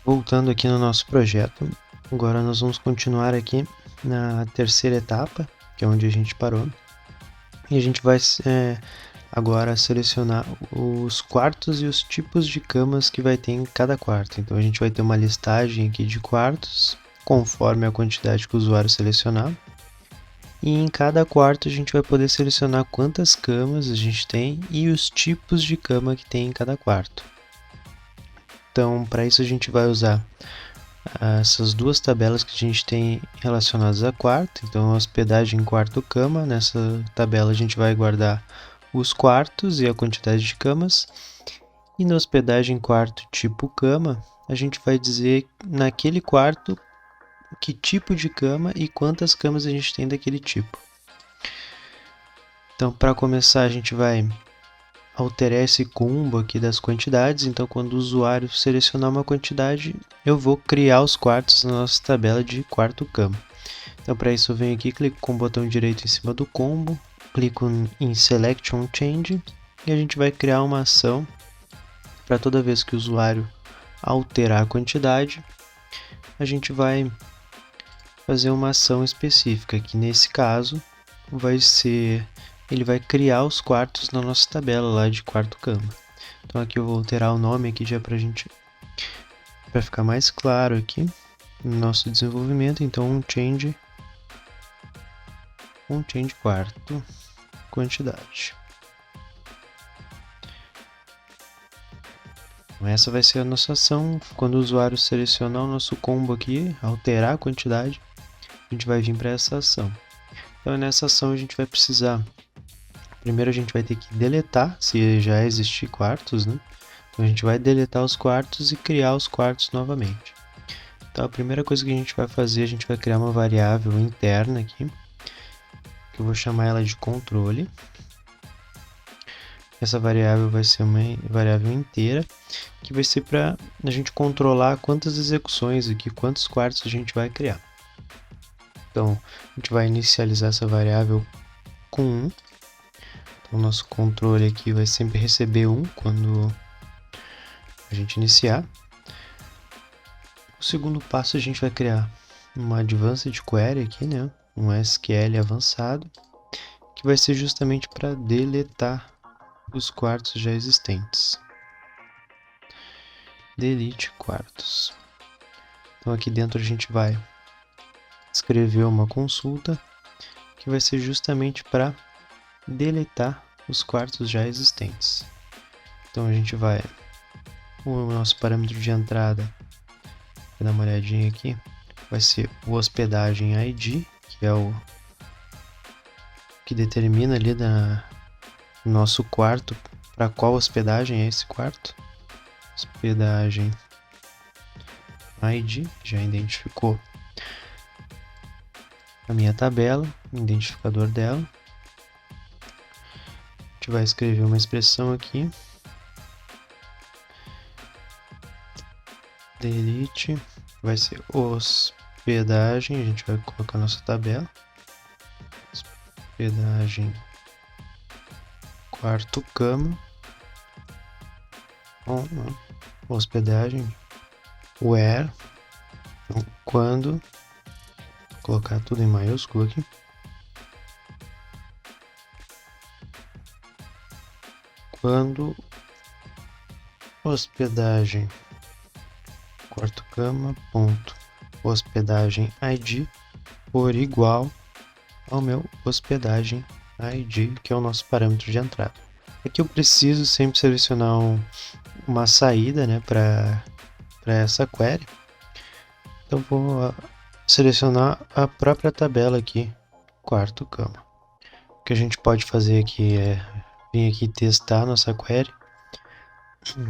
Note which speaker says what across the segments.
Speaker 1: Voltando aqui no nosso projeto, agora nós vamos continuar aqui na terceira etapa, que é onde a gente parou, e a gente vai agora selecionar os quartos e os tipos de camas que vai ter em cada quarto. Então a gente vai ter uma listagem aqui de quartos, conforme a quantidade que o usuário selecionar, e em cada quarto a gente vai poder selecionar quantas camas a gente tem e os tipos de cama que tem em cada quarto. Então, para isso a gente vai usar essas duas tabelas que a gente tem relacionadas a quarto. Então, hospedagem quarto-cama. Nessa tabela a gente vai guardar os quartos e a quantidade de camas. E na hospedagem quarto tipo cama, a gente vai dizer naquele quarto que tipo de cama e quantas camas a gente tem daquele tipo. Então, para começar, a gente vai alterar esse combo aqui das quantidades. Então, quando o usuário selecionar uma quantidade, eu vou criar os quartos na nossa tabela de quarto-cama. Então, para isso eu venho aqui, clico com o botão direito em cima do combo, clico em Selection Change e a gente vai criar uma ação para toda vez que o usuário alterar a quantidade, a gente vai fazer uma ação específica, que nesse caso vai ser, ele vai criar os quartos na nossa tabela lá de quarto-cama. Então aqui eu vou alterar o nome aqui já para ficar mais claro aqui no nosso desenvolvimento. Então um change quarto quantidade. Então, essa vai ser a nossa ação. Quando o usuário selecionar o nosso combo aqui, alterar a quantidade, a gente vai vir para essa ação. Então nessa ação a gente vai precisar, primeiro a gente vai ter que deletar, se já existir quartos, né? Então a gente vai deletar os quartos e criar os quartos novamente. Então a primeira coisa que a gente vai fazer, a gente vai criar uma variável interna aqui, que eu vou chamar ela de controle. Essa variável vai ser uma variável inteira, que vai ser para a gente controlar quantas execuções aqui, quantos quartos a gente vai criar. Então a gente vai inicializar essa variável com 1. Então o nosso controle aqui vai sempre receber 1 quando a gente iniciar. O segundo passo a gente vai criar uma Advanced Query aqui, né? Um SQL avançado, que vai ser justamente para deletar os quartos já existentes. Delete quartos. Então aqui dentro a gente vai escrever uma consulta que vai ser justamente para deletar os quartos já existentes. Então a gente vai, o nosso parâmetro de entrada, vou dar uma olhadinha aqui, vai ser o hospedagem ID, que é o que determina ali no nosso quarto para qual hospedagem é esse quarto. Hospedagem ID, já identificou a minha tabela, o identificador dela. A gente vai escrever uma expressão aqui. Delete, vai ser hospedagem, a gente vai colocar nossa tabela. Hospedagem quarto cama. Hospedagem where, quando, vou colocar tudo em maiúsculo aqui. Quando hospedagem quarto cama ponto hospedagem ID for igual ao meu hospedagem ID, que é o nosso parâmetro de entrada. Aqui eu preciso sempre selecionar uma saída, né, para essa query. Então vou selecionar a própria tabela aqui, quarto cama. O que a gente pode fazer aqui é vir aqui testar a nossa query.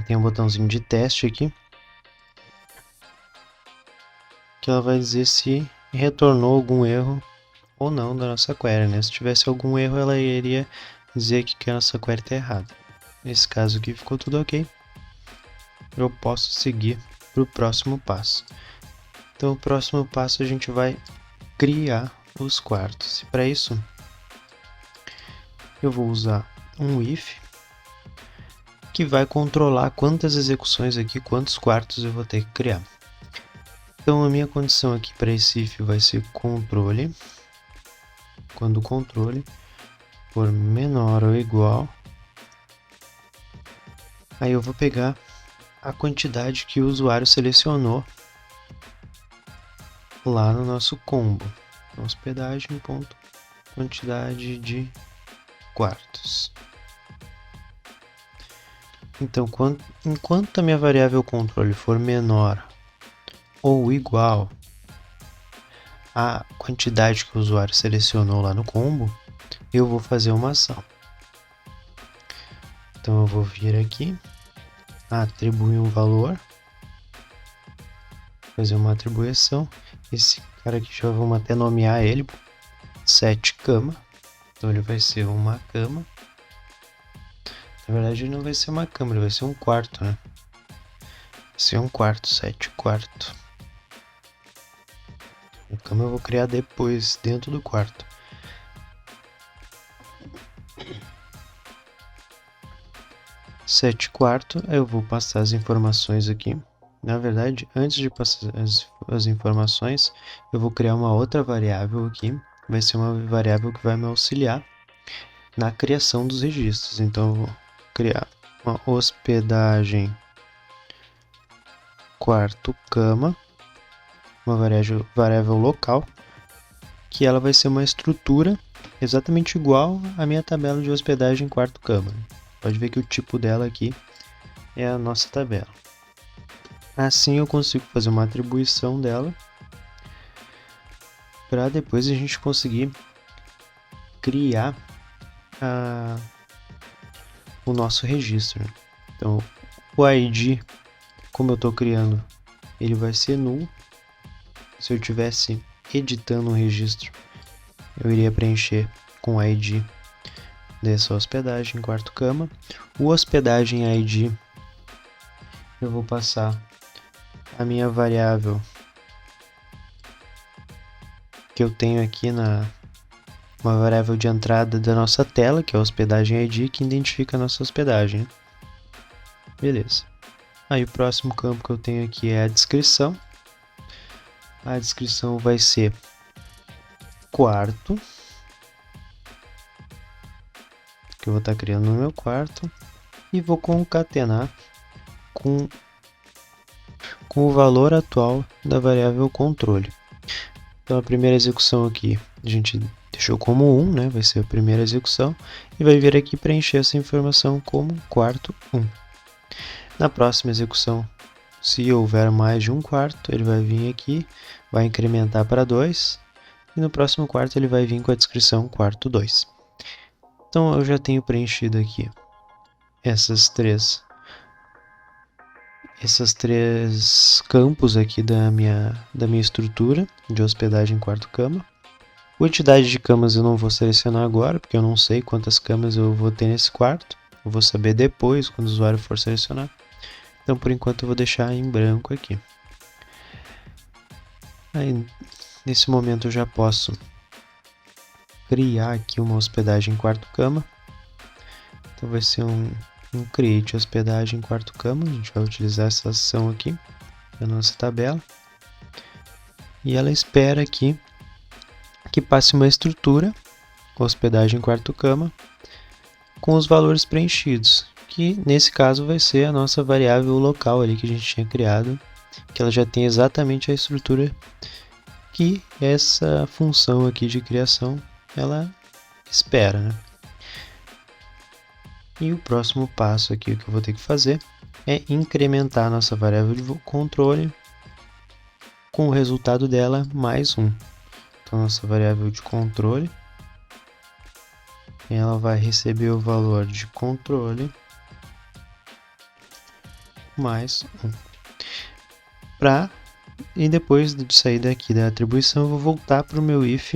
Speaker 1: Tem um botãozinho de teste aqui, que ela vai dizer se retornou algum erro ou não da nossa query, né? Se tivesse algum erro, ela iria dizer que a nossa query está errada. Nesse caso aqui ficou tudo ok. Eu posso seguir para o próximo passo. Então o próximo passo a gente vai criar os quartos. E para isso eu vou usar um if, que vai controlar quantas execuções aqui, quantos quartos eu vou ter que criar. Então a minha condição aqui para esse if vai ser controle. Quando o controle for menor ou igual, aí eu vou pegar a quantidade que o usuário selecionou lá no nosso combo. Hospedagem, ponto, quantidade de quartos. Então, enquanto a minha variável controle for menor ou igual à quantidade que o usuário selecionou lá no combo, eu vou fazer uma ação. Então eu vou vir aqui, atribuir um valor, fazer uma atribuição. Esse cara aqui já vamos até nomear ele, set cama. Então ele vai ser uma cama. Na verdade ele não vai ser uma cama, ele vai ser um quarto, né? Vai ser um quarto, set quarto. A cama eu vou criar depois, dentro do quarto. Set quarto, eu vou passar as informações aqui. Na verdade, antes de passar as informações, eu vou criar uma outra variável aqui. Vai ser uma variável que vai me auxiliar na criação dos registros. Então, eu vou criar uma hospedagem quarto cama, uma variável local, que ela vai ser uma estrutura exatamente igual à minha tabela de hospedagem quarto cama. Pode ver que o tipo dela aqui é a nossa tabela. Assim eu consigo fazer uma atribuição dela para depois a gente conseguir criar o nosso registro. Então o ID, como eu estou criando, ele vai ser null. Se eu estivesse editando um registro, eu iria preencher com o ID dessa hospedagem quarto cama. O hospedagem ID, eu vou passar a minha variável que eu tenho aqui uma variável de entrada da nossa tela, que é a hospedagem ID, que identifica a nossa hospedagem. Beleza. Aí o próximo campo que eu tenho aqui é a descrição. A descrição vai ser quarto, que eu vou estar criando no meu quarto, e vou concatenar com o valor atual da variável controle. Então a primeira execução aqui a gente deixou como 1, né? Vai ser a primeira execução, e vai vir aqui preencher essa informação como quarto 1. Na próxima execução, se houver mais de um quarto, ele vai vir aqui, vai incrementar para 2, e no próximo quarto ele vai vir com a descrição quarto 2. Então eu já tenho preenchido aqui esses três campos aqui da minha estrutura de hospedagem quarto cama. Quantidade de camas eu não vou selecionar agora, porque eu não sei quantas camas eu vou ter nesse quarto. Eu vou saber depois, quando o usuário for selecionar. Então, por enquanto, eu vou deixar em branco aqui. Aí, nesse momento, eu já posso criar aqui uma hospedagem quarto cama. Então, vai ser um create hospedagem quarto cama. A gente vai utilizar essa ação aqui da nossa tabela. E ela espera aqui que passe uma estrutura, hospedagem quarto cama, com os valores preenchidos, que nesse caso vai ser a nossa variável local ali que a gente tinha criado, que ela já tem exatamente a estrutura que essa função aqui de criação ela espera, né? E o próximo passo aqui que eu vou ter que fazer é incrementar a nossa variável de controle com o resultado dela mais 1. Então, nossa variável de controle, ela vai receber o valor de controle mais 1. E depois de sair daqui da atribuição, eu vou voltar para o meu if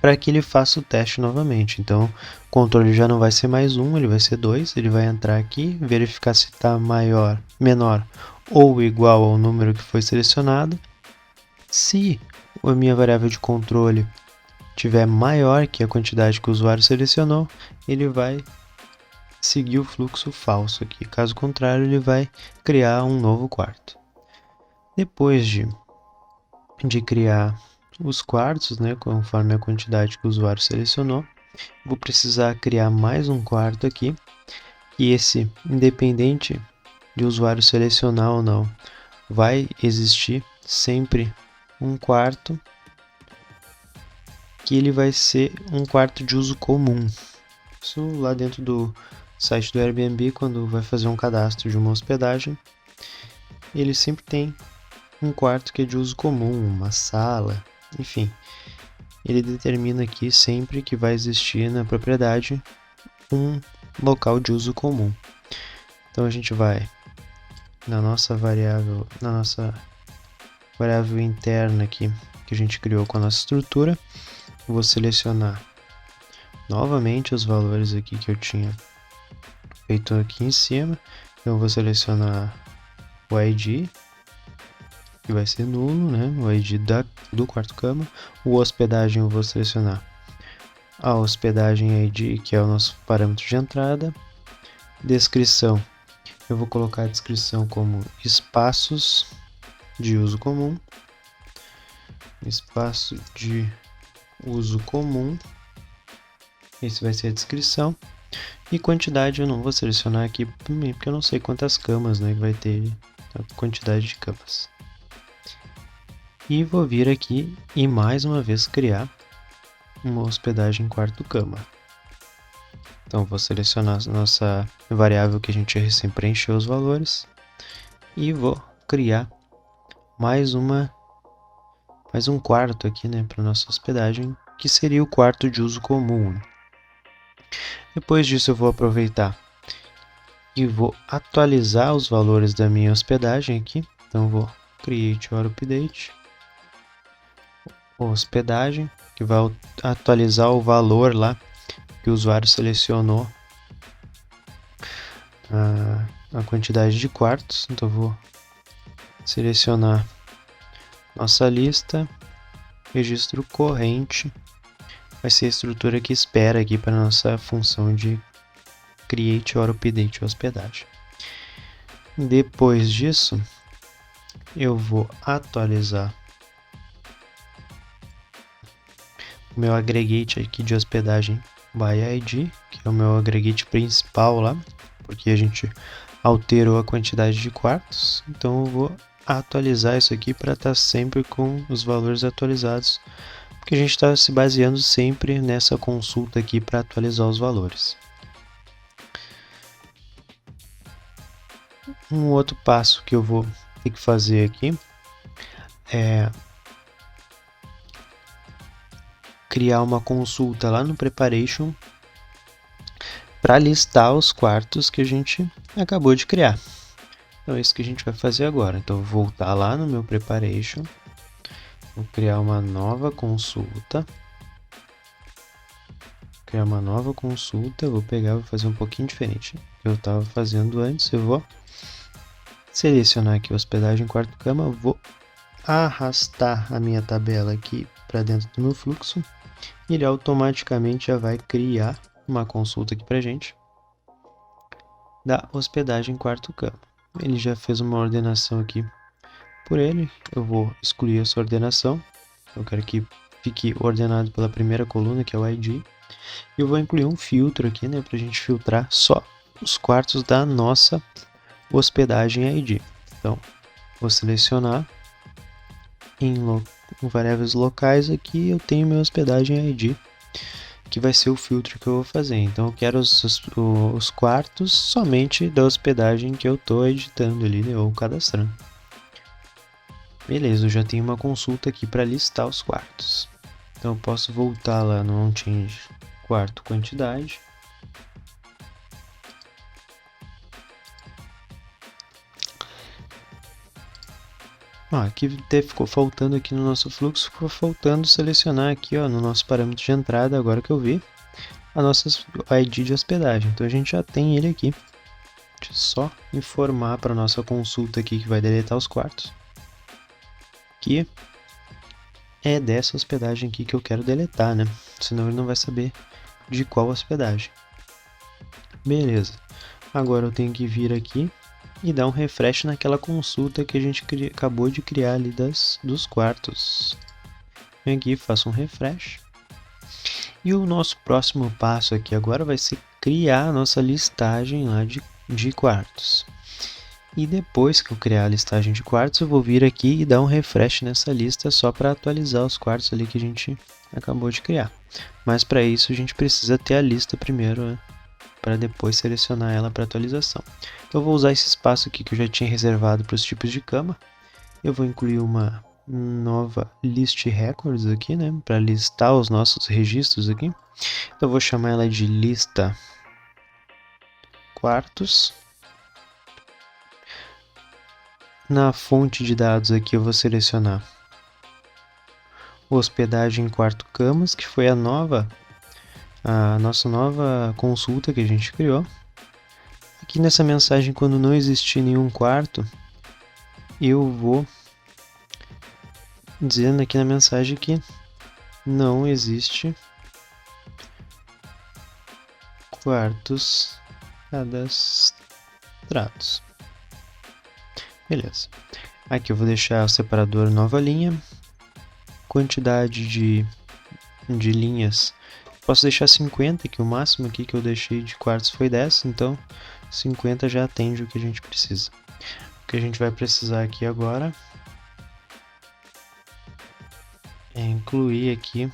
Speaker 1: para que ele faça o teste novamente. Então, o controle já não vai ser mais 1, ele vai ser 2. Ele vai entrar aqui, verificar se está menor ou igual ao número que foi selecionado. Se a minha variável de controle tiver maior que a quantidade que o usuário selecionou, ele vai seguir o fluxo falso aqui. Caso contrário, ele vai criar um novo quarto. Depois de criar os quartos, né, conforme a quantidade que o usuário selecionou, vou precisar criar mais um quarto aqui, e esse, independente de o usuário selecionar ou não, vai existir sempre um quarto que ele vai ser um quarto de uso comum. Isso lá dentro do site do Airbnb, quando vai fazer um cadastro de uma hospedagem, ele sempre tem um quarto que é de uso comum, uma sala, enfim. Ele determina aqui sempre que vai existir na propriedade um local de uso comum. Então a gente vai na nossa variável interna aqui que a gente criou com a nossa estrutura. Vou selecionar novamente os valores aqui que eu tinha feito aqui em cima. Então eu vou selecionar o ID, que vai ser nulo, né? O ID do quarto cama. O hospedagem eu vou selecionar a hospedagem ID, que é o nosso parâmetro de entrada. Descrição, eu vou colocar a descrição como espaços de uso comum. Espaço de uso comum. Esse vai ser a descrição. E quantidade eu não vou selecionar aqui, porque eu não sei quantas camas, né, que vai ter a quantidade de camas. E vou vir aqui e mais uma vez criar uma hospedagem quarto cama. Então vou selecionar a nossa variável que a gente recém preencheu os valores e vou criar mais um quarto aqui, né, para nossa hospedagem, que seria o quarto de uso comum. Depois disso eu vou aproveitar e vou atualizar os valores da minha hospedagem aqui. Então vou create or update hospedagem, que vai atualizar o valor lá que o usuário selecionou, a quantidade de quartos. Então vou selecionar nossa lista, registro corrente, vai ser a estrutura que espera aqui para nossa função de create or update hospedagem. Depois disso, eu vou atualizar o meu aggregate aqui de hospedagem by ID, que é o meu aggregate principal lá, porque a gente alterou a quantidade de quartos. Então eu vou atualizar isso aqui para estar sempre com os valores atualizados, porque a gente está se baseando sempre nessa consulta aqui para atualizar os valores. Um outro passo que eu vou ter que fazer aqui é criar uma consulta lá no Preparation para listar os quartos que a gente acabou de criar. Então é isso que a gente vai fazer agora. Então eu vou voltar lá no meu Preparation, vou criar uma nova consulta. Vou pegar, vou fazer um pouquinho diferente do que eu estava fazendo antes. Eu vou selecionar aqui hospedagem quarto cama, vou arrastar a minha tabela aqui para dentro do meu fluxo e ele automaticamente já vai criar uma consulta aqui para gente da hospedagem quarto cama. Ele já fez uma ordenação aqui por ele. Eu vou excluir essa ordenação. Eu quero que fique ordenado pela primeira coluna, que é o ID. E eu vou incluir um filtro aqui, né, para a gente filtrar só os quartos da nossa hospedagem ID. Então, vou selecionar em variáveis locais aqui, eu tenho minha hospedagem ID, que vai ser o filtro que eu vou fazer. Então eu quero os quartos somente da hospedagem que eu estou editando ali, né, ou cadastrando. Beleza, eu já tenho uma consulta aqui para listar os quartos. Então eu posso voltar lá no onChange quarto quantidade. Aqui ficou faltando aqui no nosso fluxo, ficou faltando selecionar aqui, ó, no nosso parâmetro de entrada, agora que eu vi, a nossa ID de hospedagem. Então a gente já tem ele aqui. Deixa eu só informar para nossa consulta aqui que vai deletar os quartos, que é dessa hospedagem aqui que eu quero deletar, né? Senão ele não vai saber de qual hospedagem. Beleza. Agora eu tenho que vir aqui e dá um refresh naquela consulta que a gente acabou de criar ali dos quartos. Vem aqui, faço um refresh. E o nosso próximo passo aqui agora vai ser criar a nossa listagem lá de quartos. E depois que eu criar a listagem de quartos, eu vou vir aqui e dar um refresh nessa lista só para atualizar os quartos ali que a gente acabou de criar. Mas para isso a gente precisa ter a lista primeiro, né? Para depois selecionar ela para atualização. Eu vou usar esse espaço aqui que eu já tinha reservado para os tipos de cama. Eu vou incluir uma nova list records aqui, né, para listar os nossos registros aqui. Então eu vou chamar ela de lista quartos. Na fonte de dados aqui eu vou selecionar hospedagem quarto camas, que foi a nossa nova consulta que a gente criou. Aqui nessa mensagem, quando não existir nenhum quarto, eu vou dizendo aqui na mensagem que não existe quartos cadastrados. Beleza. Aqui eu vou deixar o separador nova linha. Quantidade de linhas. Posso deixar 50, que o máximo aqui que eu deixei de quartos foi 10, então 50 já atende o que a gente precisa. O que a gente vai precisar aqui agora é incluir aqui.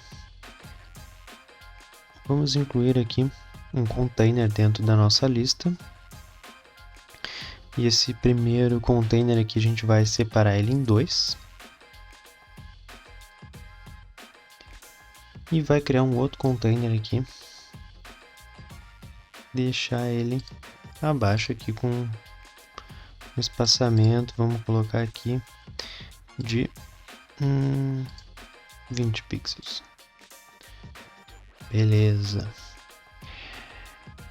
Speaker 1: Vamos incluir aqui um container dentro da nossa lista. E esse primeiro container aqui a gente vai separar ele em dois. E vai criar um outro container aqui. Deixar ele abaixo aqui com um espaçamento. Vamos colocar aqui de 20 pixels. Beleza.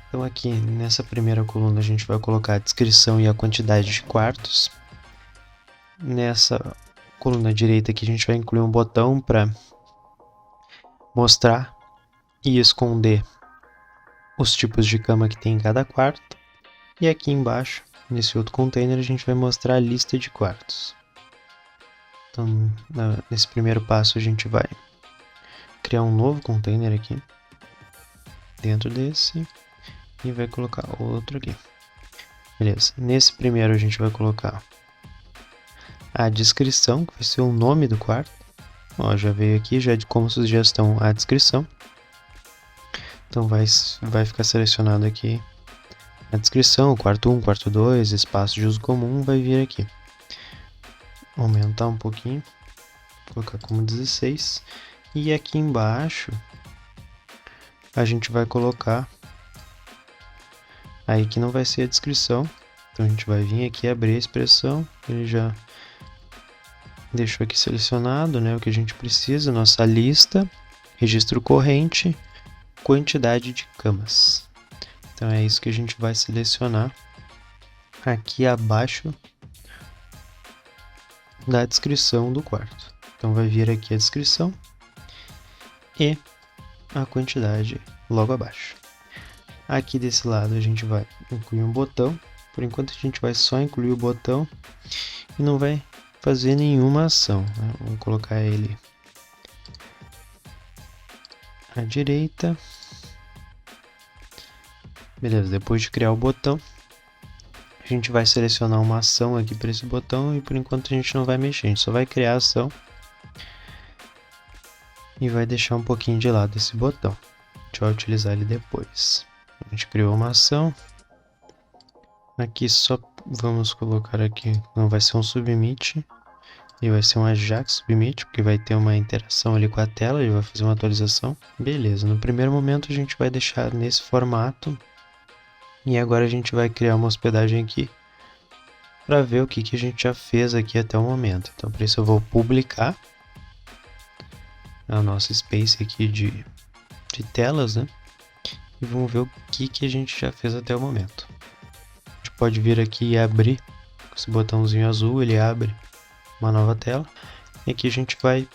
Speaker 1: Então aqui nessa primeira coluna a gente vai colocar a descrição e a quantidade de quartos. Nessa coluna direita aqui a gente vai incluir um botão para mostrar e esconder os tipos de cama que tem em cada quarto. E aqui embaixo, nesse outro container, a gente vai mostrar a lista de quartos. Então, nesse primeiro passo a gente vai criar um novo container aqui dentro desse e vai colocar outro aqui. Beleza. Nesse primeiro a gente vai colocar a descrição, que vai ser o nome do quarto. Ó, já veio aqui já como sugestão a descrição. Então vai ficar selecionado aqui a descrição, o quarto 1, quarto 2, espaço de uso comum, vai vir aqui. Aumentar um pouquinho, colocar como 16. E aqui embaixo a gente vai colocar, aí que não vai ser a descrição, então a gente vai vir aqui abrir a expressão, ele já deixou aqui selecionado, né, o que a gente precisa, nossa lista, registro corrente, quantidade de camas. Então é isso que a gente vai selecionar aqui abaixo da descrição do quarto. Então vai vir aqui a descrição e a quantidade logo abaixo. Aqui desse lado a gente vai incluir um botão. Por enquanto a gente vai só incluir o botão e não vai fazer nenhuma ação, né? Vamos colocar ele à direita. Beleza, depois de criar o botão, a gente vai selecionar uma ação aqui para esse botão e por enquanto a gente não vai mexer, a gente só vai criar a ação e vai deixar um pouquinho de lado esse botão. A gente vai utilizar ele depois. A gente criou uma ação. Aqui só vamos colocar aqui, não vai ser um submit, e vai ser um Ajax submit, porque vai ter uma interação ali com a tela, ele vai fazer uma atualização. Beleza, no primeiro momento a gente vai deixar nesse formato. E agora a gente vai criar uma hospedagem aqui para ver o que a gente já fez aqui até o momento. Então, por isso eu vou publicar a nossa space aqui de telas, né? E vamos ver o que a gente já fez até o momento. A gente pode vir aqui e abrir com esse botãozinho azul, ele abre uma nova tela. E aqui a gente vai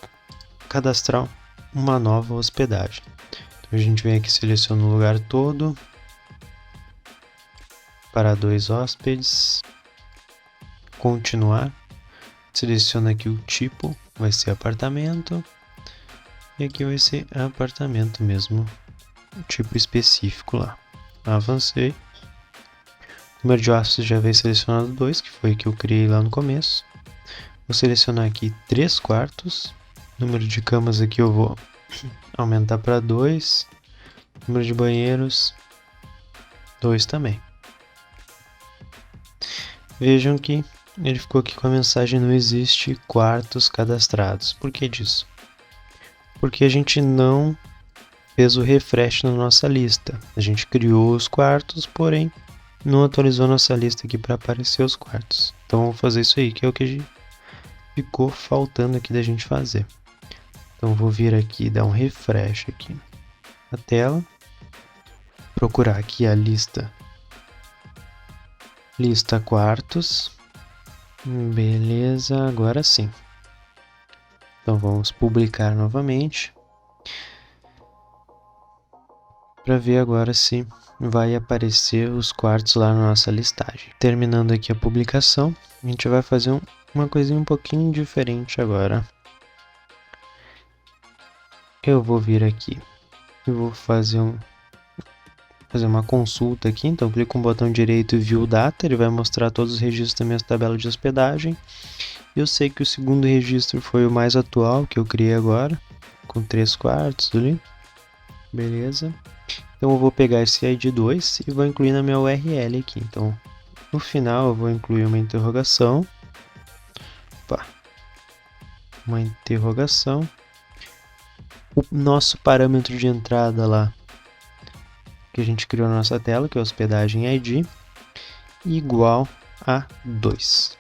Speaker 1: cadastrar uma nova hospedagem. Então a gente vem aqui, seleciona o lugar todo para 2 hóspedes. continuar, seleciona aqui o tipo, vai ser apartamento, e aqui vai ser apartamento mesmo, o tipo específico lá. Avancei. Número de hóspedes já veio selecionado 2, que foi o que eu criei lá no começo. Vou selecionar aqui 3 quartos. Número de camas aqui eu vou aumentar para 2. Número de banheiros, 2 também. Vejam que ele ficou aqui com a mensagem: não existe quartos cadastrados. Por que disso? Porque a gente não fez o refresh na nossa lista. A gente criou os quartos, porém não atualizou nossa lista aqui para aparecer os quartos. Então vou fazer isso aí, que é o que ficou faltando aqui da gente fazer. Então vou vir aqui e dar um refresh aqui na tela. Procurar aqui a lista quartos. Beleza, agora sim. Então vamos publicar novamente para ver agora se vai aparecer os quartos lá na nossa listagem. Terminando aqui a publicação, a gente vai fazer uma coisinha um pouquinho diferente agora. Eu vou vir aqui e vou fazer uma consulta aqui. Então clico com o botão direito e View Data, ele vai mostrar todos os registros da minha tabela de hospedagem. Eu sei que o segundo registro foi o mais atual que eu criei agora, com 3 quartos ali. Beleza. Então eu vou pegar esse ID 2 e vou incluir na minha URL aqui. Então no final eu vou incluir uma interrogação. Opa. Uma interrogação. O nosso parâmetro de entrada lá, que a gente criou na nossa tela, que é hospedagem ID, igual a 2.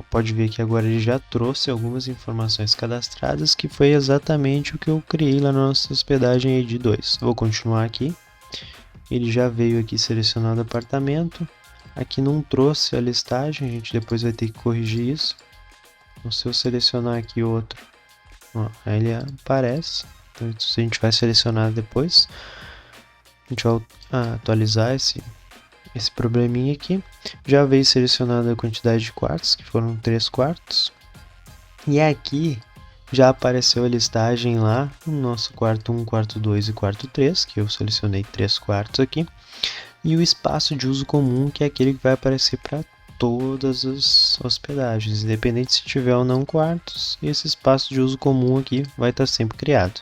Speaker 1: Pode ver que agora ele já trouxe algumas informações cadastradas, que foi exatamente o que eu criei lá na nossa hospedagem ID 2. Vou continuar aqui. Ele já veio aqui selecionado apartamento. Aqui não trouxe a listagem, a gente depois vai ter que corrigir isso. Então, se eu selecionar aqui outro, aí ele aparece. Então a gente vai selecionar depois. A gente vai atualizar esse probleminha aqui. Já veio selecionada a quantidade de quartos, que foram 3 quartos. E aqui já apareceu a listagem lá no nosso quarto 1, quarto 2 e quarto 3, que eu selecionei 3 quartos aqui. E o espaço de uso comum, que é aquele que vai aparecer para todas as hospedagens, independente se tiver ou não quartos, esse espaço de uso comum aqui vai estar sempre criado.